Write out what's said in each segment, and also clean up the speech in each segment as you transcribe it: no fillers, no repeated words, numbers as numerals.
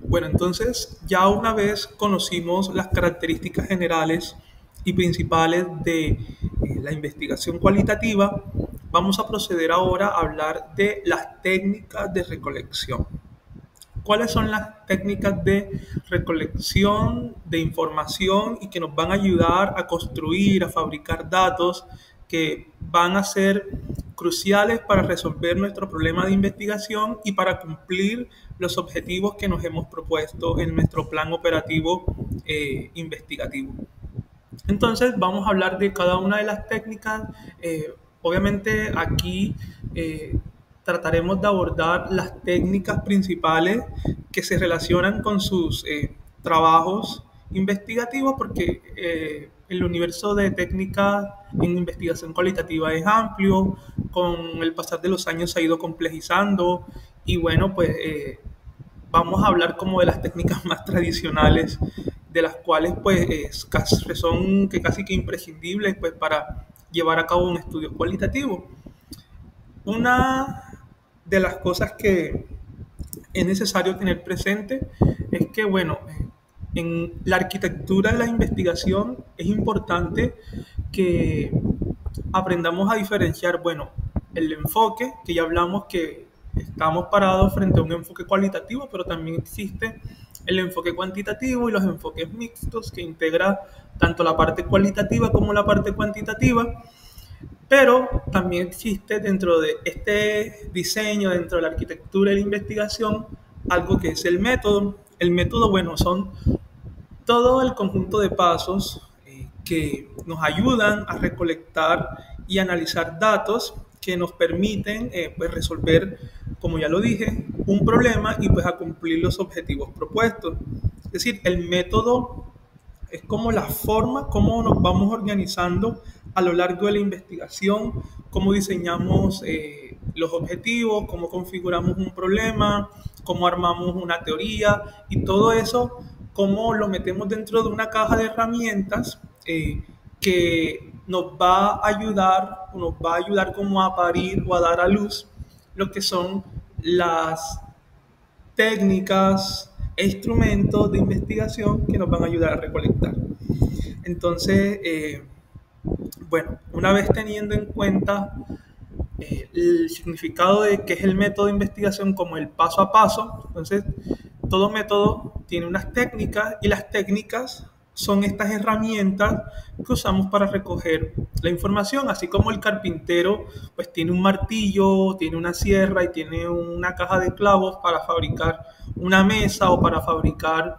Bueno, entonces ya una vez conocimos las características generales y principales de la investigación cualitativa, vamos a proceder ahora a hablar de las técnicas de recolección. ¿Cuáles son las técnicas de recolección de información y que nos van a ayudar a construir, a fabricar datos que van a ser cruciales para resolver nuestro problema de investigación y para cumplir los objetivos que nos hemos propuesto en nuestro plan operativo investigativo? Entonces vamos a hablar de cada una de las técnicas. Obviamente aquí trataremos de abordar las técnicas principales que se relacionan con sus trabajos investigativos, porque el universo de técnicas en investigación cualitativa es amplio, con el pasar de los años se ha ido complejizando y bueno, pues vamos a hablar como de las técnicas más tradicionales, de las cuales pues son que casi que imprescindibles pues para llevar a cabo un estudio cualitativo. Una de las cosas que es necesario tener presente es que, bueno, en la arquitectura de la investigación es importante que aprendamos a diferenciar, bueno, el enfoque, que ya hablamos que estamos parados frente a un enfoque cualitativo, pero también existe el enfoque cuantitativo y los enfoques mixtos que integra tanto la parte cualitativa como la parte cuantitativa. Pero también existe dentro de este diseño, dentro de la arquitectura y la investigación, algo que es el método. El método, bueno, son todo el conjunto de pasos que nos ayudan a recolectar y analizar datos que nos permiten pues resolver, como ya lo dije, un problema y pues a cumplir los objetivos propuestos. Es decir, el método es como la forma, cómo nos vamos organizando a lo largo de la investigación, cómo diseñamos los objetivos, cómo configuramos un problema, cómo armamos una teoría y todo eso, cómo lo metemos dentro de una caja de herramientas que nos va a ayudar como a parir o a dar a luz lo que son las técnicas e instrumentos de investigación que nos van a ayudar a recolectar. Entonces, bueno, una vez teniendo en cuenta el significado de qué es el método de investigación como el paso a paso, entonces todo método tiene unas técnicas y las técnicas son estas herramientas que usamos para recoger la información, así como el carpintero pues tiene un martillo, tiene una sierra y tiene una caja de clavos para fabricar una mesa o para fabricar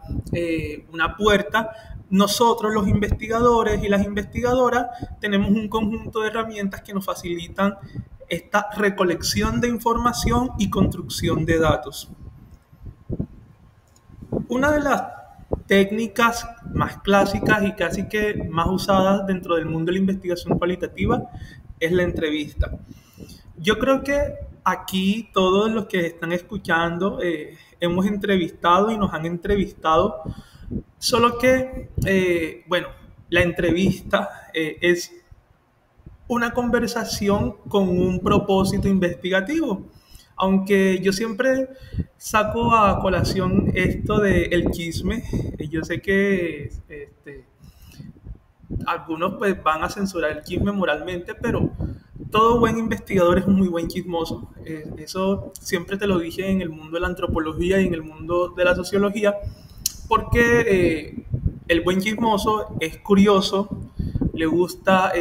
una puerta. Nosotros los investigadores y las investigadoras tenemos un conjunto de herramientas que nos facilitan esta recolección de información y construcción de datos. Una de las técnicas más clásicas y casi que más usadas dentro del mundo de la investigación cualitativa es la entrevista. Yo creo que aquí todos los que están escuchando hemos entrevistado y nos han entrevistado, solo que, bueno, la entrevista es una conversación con un propósito investigativo. Aunque yo siempre saco a colación esto del chisme, yo sé que algunos pues van a censurar el chisme moralmente, pero todo buen investigador es un muy buen chismoso. Eso siempre te lo dije en el mundo de la antropología y en el mundo de la sociología, porque el buen chismoso es curioso, le gusta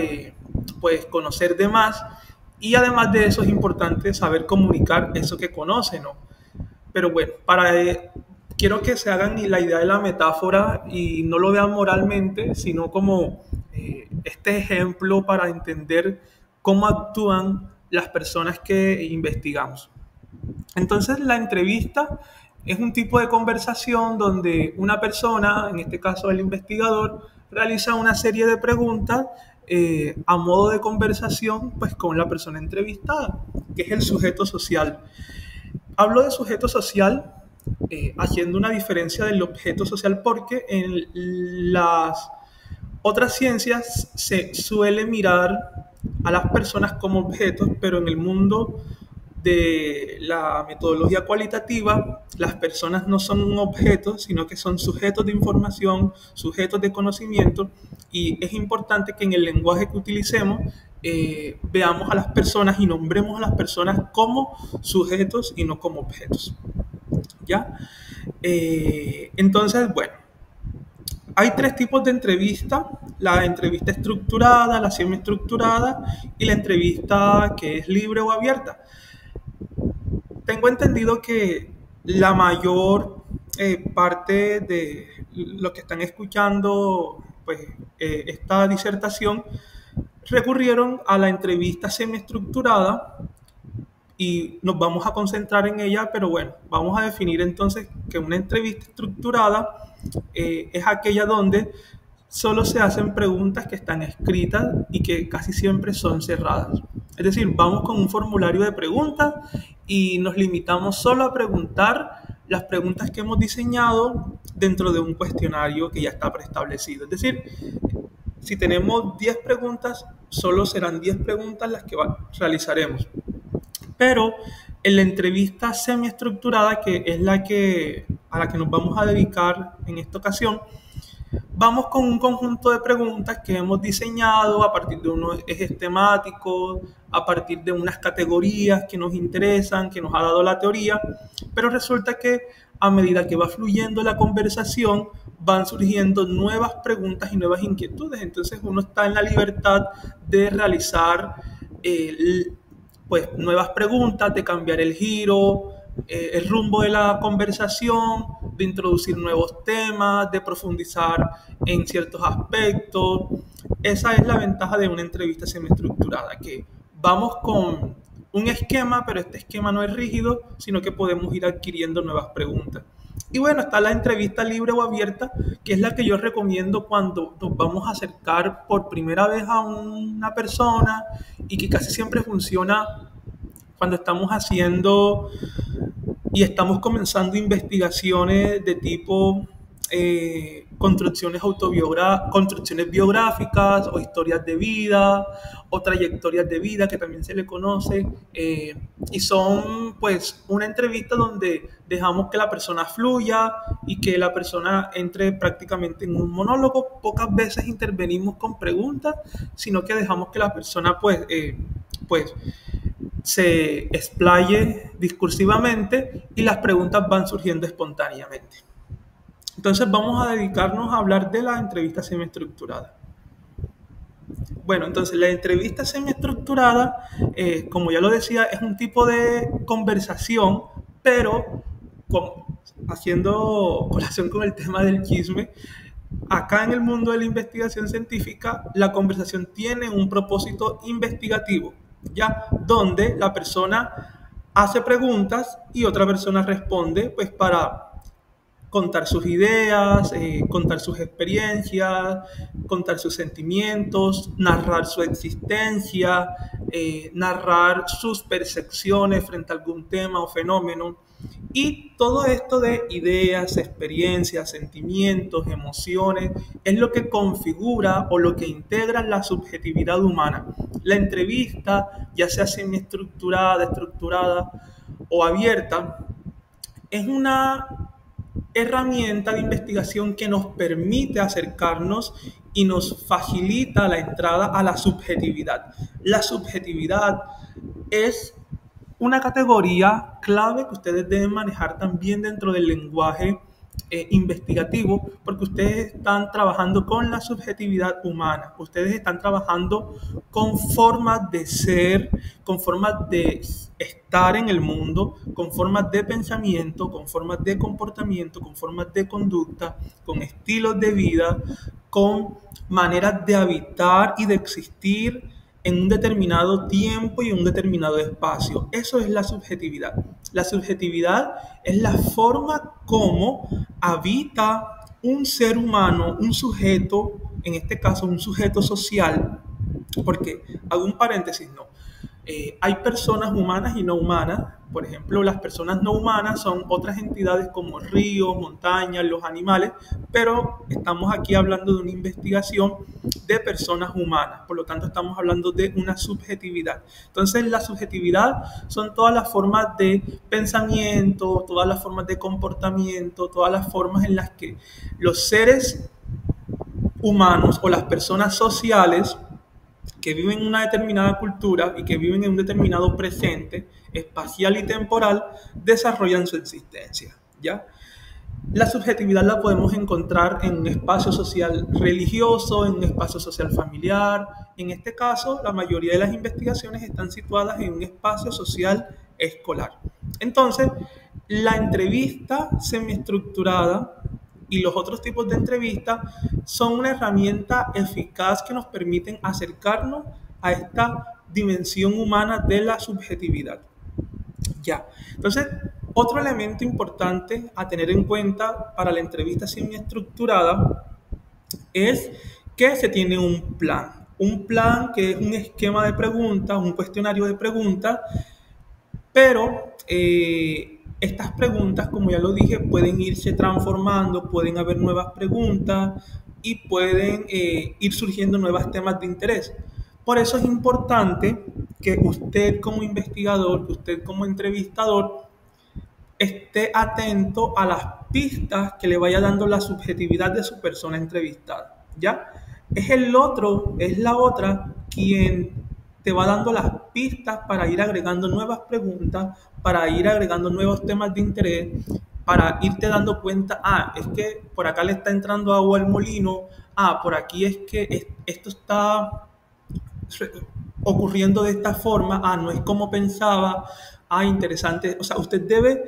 pues conocer de más y además de eso es importante saber comunicar eso que conoce, ¿no? Pero bueno, quiero que se hagan la idea de la metáfora y no lo vean moralmente, sino como este ejemplo para entender cómo actúan las personas que investigamos. Entonces, la entrevista es un tipo de conversación donde una persona, en este caso el investigador, realiza una serie de preguntas a modo de conversación pues, con la persona entrevistada, que es el sujeto social. Hablo de sujeto social haciendo una diferencia del objeto social porque en las otras ciencias se suele mirar a las personas como objetos, pero en el mundo de la metodología cualitativa, las personas no son un objeto, sino que son sujetos de información, sujetos de conocimiento, y es importante que en el lenguaje que utilicemos veamos a las personas y nombremos a las personas como sujetos y no como objetos. ¿Ya? Entonces, bueno, hay tres tipos de entrevista: la entrevista estructurada, la semiestructurada y la entrevista que es libre o abierta. Tengo entendido que la mayor parte de los que están escuchando pues, esta disertación recurrieron a la entrevista semiestructurada y nos vamos a concentrar en ella, pero bueno, vamos a definir entonces que una entrevista estructurada es aquella donde solo se hacen preguntas que están escritas y que casi siempre son cerradas. Es decir, vamos con un formulario de preguntas y nos limitamos solo a preguntar las preguntas que hemos diseñado dentro de un cuestionario que ya está preestablecido. Es decir, si tenemos 10 preguntas, solo serán 10 preguntas las que realizaremos. Pero en la entrevista semiestructurada, que es a la que nos vamos a dedicar en esta ocasión, vamos con un conjunto de preguntas que hemos diseñado a partir de unos ejes temáticos, a partir de unas categorías que nos interesan, que nos ha dado la teoría, pero resulta que a medida que va fluyendo la conversación, van surgiendo nuevas preguntas y nuevas inquietudes. Entonces uno está en la libertad de realizar pues, nuevas preguntas, de cambiar el giro, el rumbo de la conversación, de introducir nuevos temas, de profundizar en ciertos aspectos. Esa es la ventaja de una entrevista semiestructurada, que vamos con un esquema, pero este esquema no es rígido, sino que podemos ir adquiriendo nuevas preguntas. Y bueno, está la entrevista libre o abierta, que es la que yo recomiendo cuando nos vamos a acercar por primera vez a una persona y que casi siempre funciona cuando estamos haciendo y estamos comenzando investigaciones de tipo construcciones biográficas o historias de vida o trayectorias de vida, que también se le conoce, y son pues una entrevista donde dejamos que la persona fluya y que la persona entre prácticamente en un monólogo. Pocas veces intervenimos con preguntas, sino que dejamos que la persona pues se explaye discursivamente y las preguntas van surgiendo espontáneamente. Entonces vamos a dedicarnos a hablar de la entrevista semiestructurada. Bueno, entonces la entrevista semiestructurada, como ya lo decía, es un tipo de conversación, pero haciendo colación con el tema del chisme, acá en el mundo de la investigación científica, la conversación tiene un propósito investigativo, ¿ya? Donde la persona hace preguntas y otra persona responde, pues para contar sus ideas, contar sus experiencias, contar sus sentimientos, narrar su existencia, narrar sus percepciones frente a algún tema o fenómeno. Y todo esto de ideas, experiencias, sentimientos, emociones, es lo que configura o lo que integra la subjetividad humana. La entrevista, ya sea semiestructurada, estructurada o abierta, es una herramienta de investigación que nos permite acercarnos y nos facilita la entrada a la subjetividad. La subjetividad es una categoría clave que ustedes deben manejar también dentro del lenguaje investigativo, porque ustedes están trabajando con la subjetividad humana, ustedes están trabajando con formas de ser, con formas de estar en el mundo, con formas de pensamiento, con formas de comportamiento, con formas de conducta, con estilos de vida, con maneras de habitar y de existir en un determinado tiempo y en un determinado espacio. Eso es la subjetividad. La subjetividad es la forma como habita un ser humano, un sujeto, en este caso un sujeto social, porque hago un paréntesis, no. Hay personas humanas y no humanas. Por ejemplo, las personas no humanas son otras entidades como ríos, montañas, los animales, pero estamos aquí hablando de una investigación de personas humanas. Por lo tanto, estamos hablando de una subjetividad. Entonces, la subjetividad son todas las formas de pensamiento, todas las formas de comportamiento, todas las formas en las que los seres humanos o las personas sociales que viven en una determinada cultura y que viven en un determinado presente espacial y temporal desarrollan su existencia, ¿ya? La subjetividad la podemos encontrar en un espacio social religioso, en un espacio social familiar. En este caso, la mayoría de las investigaciones están situadas en un espacio social escolar. Entonces, la entrevista semiestructurada y los otros tipos de entrevistas son una herramienta eficaz que nos permiten acercarnos a esta dimensión humana de la subjetividad. Ya. Entonces, otro elemento importante a tener en cuenta para la entrevista semiestructurada es que se tiene un plan que es un esquema de preguntas, un cuestionario de preguntas, pero estas preguntas, como ya lo dije, pueden irse transformando, pueden haber nuevas preguntas y pueden ir surgiendo nuevos temas de interés. Por eso es importante que usted como investigador, que usted como entrevistador, esté atento a las pistas que le vaya dando la subjetividad de su persona entrevistada, ¿ya? Es la otra quien te va dando las pistas para ir agregando nuevas preguntas, para ir agregando nuevos temas de interés, para irte dando cuenta, es que por acá le está entrando agua al molino, por aquí es que esto está ocurriendo de esta forma, no es como pensaba, interesante. O sea, usted debe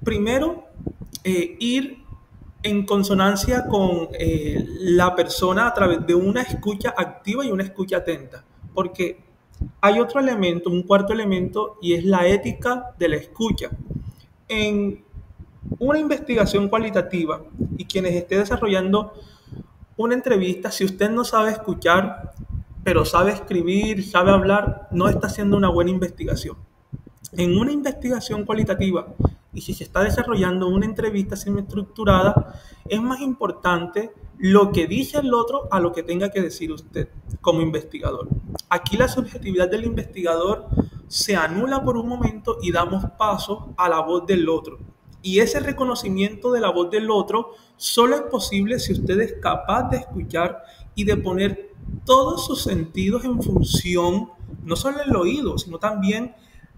primero ir en consonancia con la persona a través de una escucha activa y una escucha atenta, porque hay otro elemento, un cuarto elemento, y es la ética de la escucha. En una investigación cualitativa y quienes esté desarrollando una entrevista, si usted no sabe escuchar, pero sabe escribir, sabe hablar, no está haciendo una buena investigación. En una investigación cualitativa y si se está desarrollando una entrevista semiestructurada, es más importante lo que dice el otro a lo que tenga que decir usted como investigador. Aquí la subjetividad del investigador se anula por un momento y damos paso a la voz del otro. Y ese reconocimiento de la voz del otro solo es posible si usted es capaz de escuchar y de poner todos sus sentidos en función, no solo el oído, sino también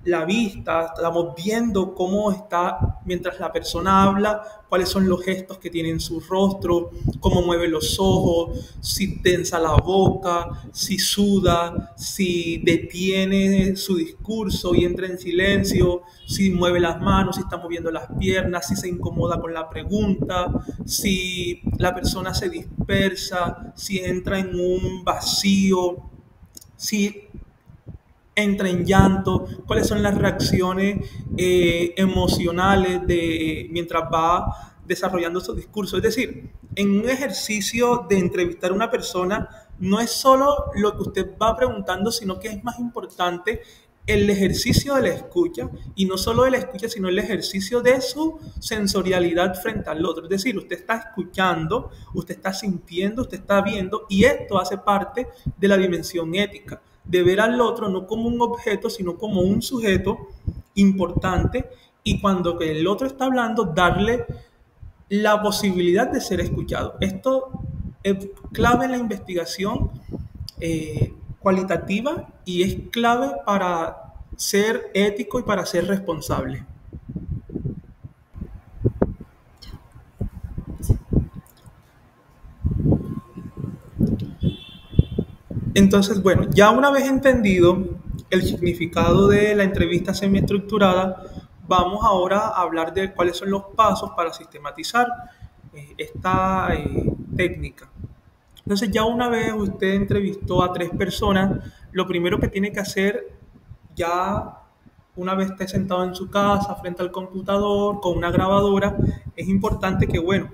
la vista. Estamos viendo cómo está mientras la persona habla, cuáles son los gestos que tiene en su rostro, cómo mueve los ojos, si tensa la boca, si suda, si detiene su discurso y entra en silencio, si mueve las manos, si está moviendo las piernas, si se incomoda con la pregunta, si la persona se dispersa, si entra en un vacío, si entra en llanto, cuáles son las reacciones emocionales mientras va desarrollando su discurso. Es decir, en un ejercicio de entrevistar a una persona, no es solo lo que usted va preguntando, sino que es más importante el ejercicio de la escucha, y no solo de la escucha, sino el ejercicio de su sensorialidad frente al otro. Es decir, usted está escuchando, usted está sintiendo, usted está viendo, y esto hace parte de la dimensión ética, de ver al otro no como un objeto, sino como un sujeto importante, y cuando el otro está hablando, darle la posibilidad de ser escuchado. Esto es clave en la investigación cualitativa y es clave para ser ético y para ser responsable. Entonces, bueno, ya una vez entendido el significado de la entrevista semiestructurada, vamos ahora a hablar de cuáles son los pasos para sistematizar esta técnica. Entonces, ya una vez usted entrevistó a 3 personas, lo primero que tiene que hacer, ya una vez esté sentado en su casa frente al computador con una grabadora, es importante que, bueno,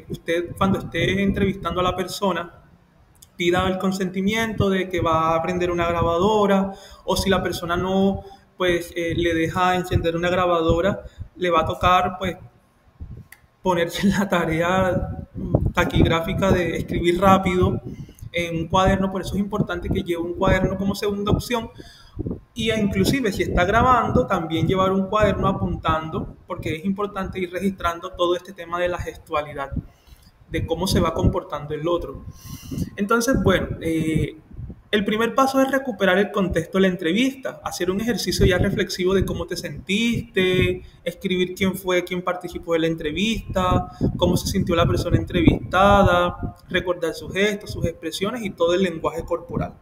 usted cuando esté entrevistando a la persona, pida el consentimiento de que va a prender una grabadora, o si la persona no, pues le deja encender una grabadora, le va a tocar pues ponerse en la tarea taquigráfica de escribir rápido en un cuaderno. Por eso es importante que lleve un cuaderno como segunda opción, y inclusive si está grabando, también llevar un cuaderno apuntando, porque es importante ir registrando todo este tema de la gestualidad, de cómo se va comportando el otro. Entonces, bueno, el primer paso es recuperar el contexto de la entrevista, hacer un ejercicio ya reflexivo de cómo te sentiste, escribir quién fue, quién participó de la entrevista, cómo se sintió la persona entrevistada, recordar sus gestos, sus expresiones y todo el lenguaje corporal.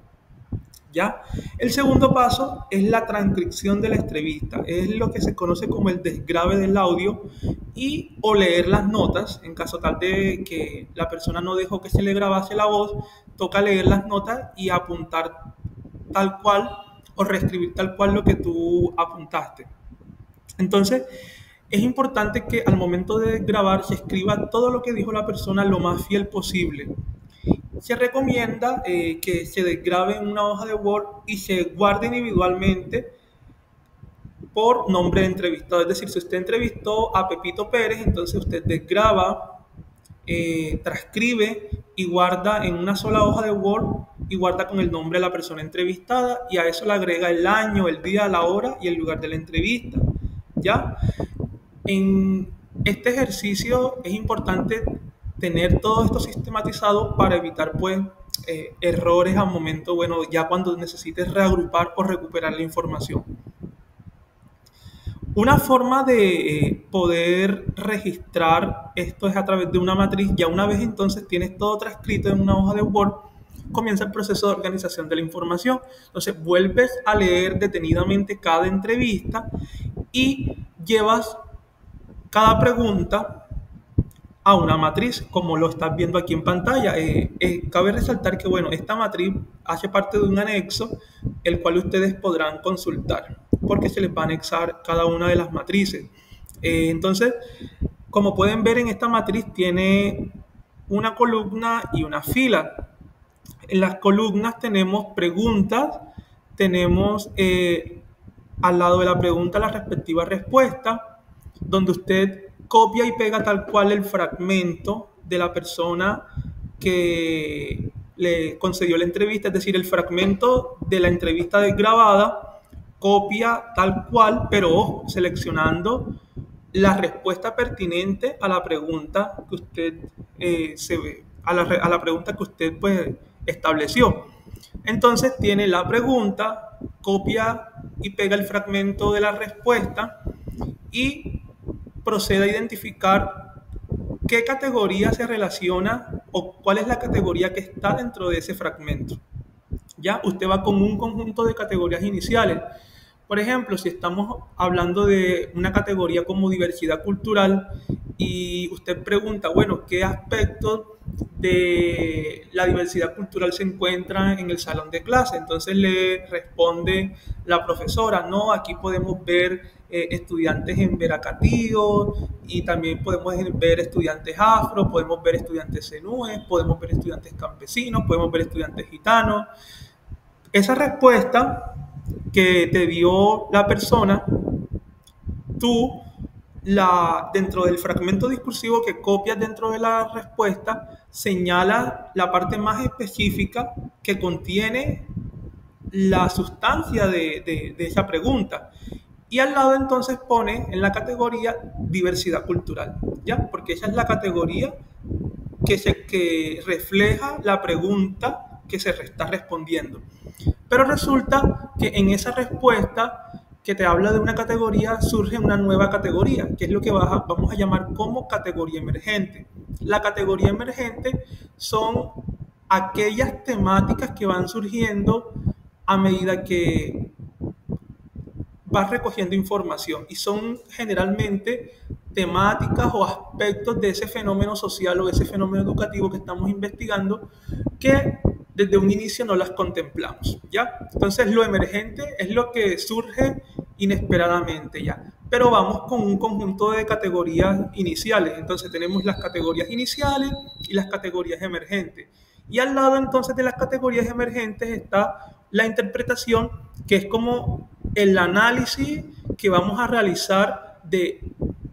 ¿Ya? El segundo paso es la transcripción de la entrevista, es lo que se conoce como el desgrave del audio y o leer las notas, en caso tal de que la persona no dejó que se le grabase la voz, toca leer las notas y apuntar tal cual o reescribir tal cual lo que tú apuntaste. Entonces, es importante que al momento de grabar se escriba todo lo que dijo la persona lo más fiel posible. Se recomienda que se desgrabe en una hoja de Word y se guarde individualmente por nombre de entrevistado. Es decir, si usted entrevistó a Pepito Pérez, entonces usted desgraba, transcribe y guarda en una sola hoja de Word y guarda con el nombre de la persona entrevistada, y a eso le agrega el año, el día, la hora y el lugar de la entrevista. ¿Ya? En este ejercicio es importante tener todo esto sistematizado para evitar pues errores al momento, bueno, ya cuando necesites reagrupar o recuperar la información. Una forma de poder registrar esto es a través de una matriz. Ya una vez entonces tienes todo transcrito en una hoja de Word, comienza el proceso de organización de la información. Entonces vuelves a leer detenidamente cada entrevista y llevas cada pregunta a una matriz, como lo estás viendo aquí en pantalla. Cabe resaltar que, bueno, esta matriz hace parte de un anexo, el cual ustedes podrán consultar, porque se les va a anexar cada una de las matrices. Entonces, como pueden ver, en esta matriz tiene una columna y una fila. En las columnas tenemos preguntas, tenemos al lado de la pregunta la respectiva respuesta, donde usted copia y pega tal cual el fragmento de la persona que le concedió la entrevista, es decir, el fragmento de la entrevista desgrabada, copia tal cual, pero ojo, seleccionando la respuesta pertinente a la pregunta que usted a la pregunta que usted pues estableció. Entonces tiene la pregunta, copia y pega el fragmento de la respuesta y procede a identificar qué categoría se relaciona o cuál es la categoría que está dentro de ese fragmento. Ya usted va con un conjunto de categorías iniciales. Por ejemplo, si estamos hablando de una categoría como diversidad cultural y usted pregunta, bueno, ¿qué aspectos de la diversidad cultural se encuentran en el salón de clase? Entonces le responde la profesora, no, aquí podemos ver estudiantes en veracatío y también podemos ver estudiantes afro, podemos ver estudiantes zenúes, podemos ver estudiantes campesinos, podemos ver estudiantes gitanos. Esa respuesta que te dio la persona, tú dentro del fragmento discursivo que copias dentro de la respuesta, señala la parte más específica que contiene la sustancia de esa pregunta. Y al lado entonces pone en la categoría diversidad cultural, ¿ya? Porque esa es la categoría que refleja la pregunta que se está respondiendo. Pero resulta que en esa respuesta que te habla de una categoría surge una nueva categoría, que es lo que vamos a llamar como categoría emergente. La categoría emergente son aquellas temáticas que van surgiendo a medida que vas recogiendo información y son generalmente temáticas o aspectos de ese fenómeno social o de ese fenómeno educativo que estamos investigando que desde un inicio no las contemplamos, ¿ya? Entonces lo emergente es lo que surge inesperadamente, ¿ya? Pero vamos con un conjunto de categorías iniciales. Entonces tenemos las categorías iniciales y las categorías emergentes. Y al lado entonces de las categorías emergentes está la interpretación, que es como el análisis que vamos a realizar de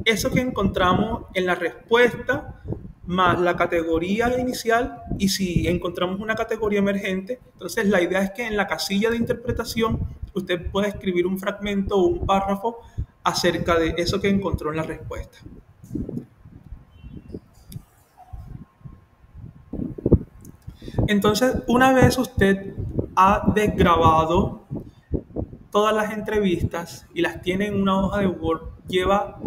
eso que encontramos en la respuesta más la categoría inicial, y si encontramos una categoría emergente, entonces la idea es que en la casilla de interpretación usted pueda escribir un fragmento o un párrafo acerca de eso que encontró en la respuesta. Entonces, una vez usted ha desgrabado todas las entrevistas y las tiene en una hoja de Word, lleva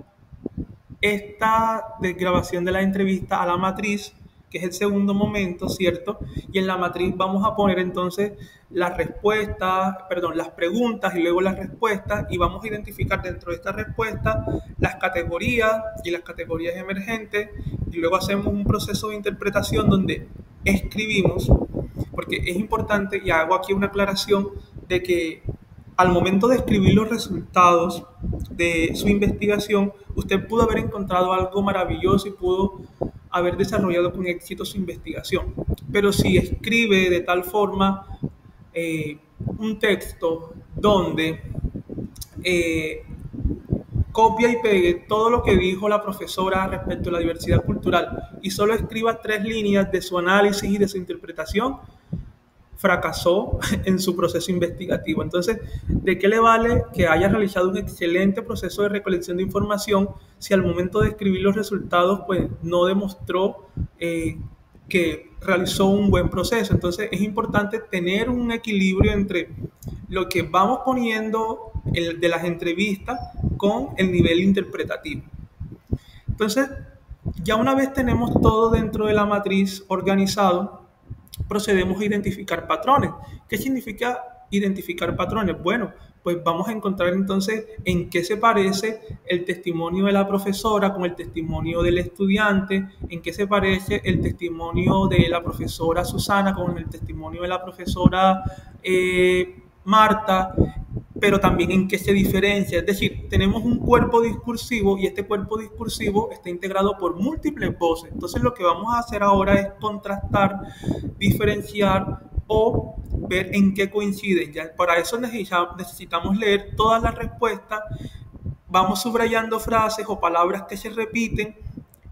esta desgrabación de la entrevista a la matriz, que es el segundo momento, ¿cierto? Y en la matriz vamos a poner entonces las respuestas, perdón, las preguntas y luego las respuestas, y vamos a identificar dentro de estas respuestas las categorías y las categorías emergentes, y luego hacemos un proceso de interpretación donde escribimos, porque es importante, y hago aquí una aclaración, de que al momento de escribir los resultados de su investigación, usted pudo haber encontrado algo maravilloso y pudo haber desarrollado con éxito su investigación. Pero si escribe de tal forma un texto donde eh, copia y pegue todo lo que dijo la profesora respecto a la diversidad cultural y solo escriba 3 líneas de su análisis y de su interpretación, fracasó en su proceso investigativo. Entonces, ¿de qué le vale que haya realizado un excelente proceso de recolección de información si al momento de escribir los resultados pues no demostró que realizó un buen proceso? Entonces, es importante tener un equilibrio entre lo que vamos poniendo de las entrevistas con el nivel interpretativo. Entonces, ya una vez tenemos todo dentro de la matriz organizado, procedemos a identificar patrones. ¿Qué significa identificar patrones? Bueno, pues vamos a encontrar entonces en qué se parece el testimonio de la profesora con el testimonio del estudiante, en qué se parece el testimonio de la profesora Susana con el testimonio de la profesora Marta, pero también en qué se diferencia. Es decir, tenemos un cuerpo discursivo y este cuerpo discursivo está integrado por múltiples voces. Entonces lo que vamos a hacer ahora es contrastar, diferenciar o ver en qué coinciden. Ya para eso necesitamos leer todas las respuestas, vamos subrayando frases o palabras que se repiten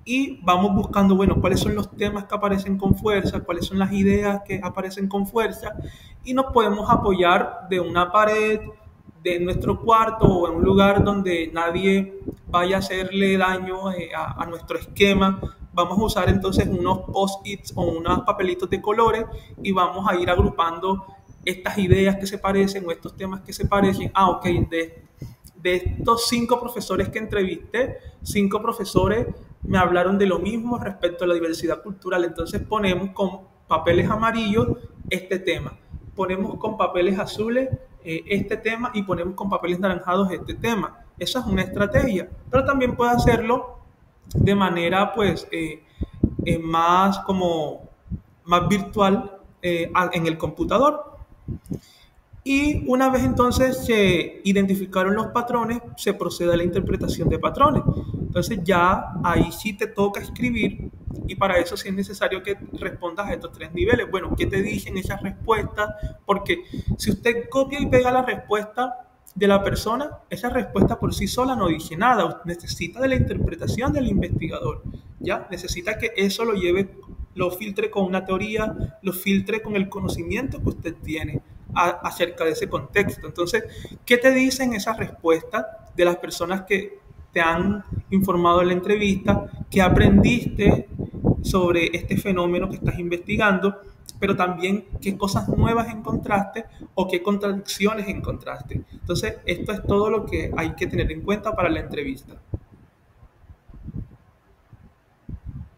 y vamos buscando, bueno, cuáles son los temas que aparecen con fuerza, cuáles son las ideas que aparecen con fuerza, y nos podemos apoyar de una pared, de nuestro cuarto o en un lugar donde nadie vaya a hacerle daño a nuestro esquema. Vamos a usar entonces unos post-its o unos papelitos de colores y vamos a ir agrupando estas ideas que se parecen o estos temas que se parecen. Ok, de estos 5 profesores que entrevisté, 5 profesores me hablaron de lo mismo respecto a la diversidad cultural. Entonces ponemos con papeles amarillos este tema, ponemos con papeles azules este tema y ponemos con papeles naranjados este tema. Esa es una estrategia, pero también puede hacerlo de manera pues más como más virtual en el computador. Y una vez entonces se identificaron los patrones, se procede a la interpretación de patrones. Entonces ya ahí sí te toca escribir y para eso sí es necesario que respondas a estos 3 niveles. Bueno, ¿qué te dicen esas respuestas? Porque si usted copia y pega la respuesta de la persona, esa respuesta por sí sola no dice nada. Necesita de la interpretación del investigador, ¿ya? Necesita que eso lo lleve, lo filtre con una teoría, lo filtre con el conocimiento que usted tiene acerca de ese contexto. Entonces, ¿qué te dicen esas respuestas de las personas que te han informado en la entrevista? ¿Qué aprendiste sobre este fenómeno que estás investigando? Pero también qué cosas nuevas encontraste o qué contradicciones encontraste. Entonces, esto es todo lo que hay que tener en cuenta para la entrevista.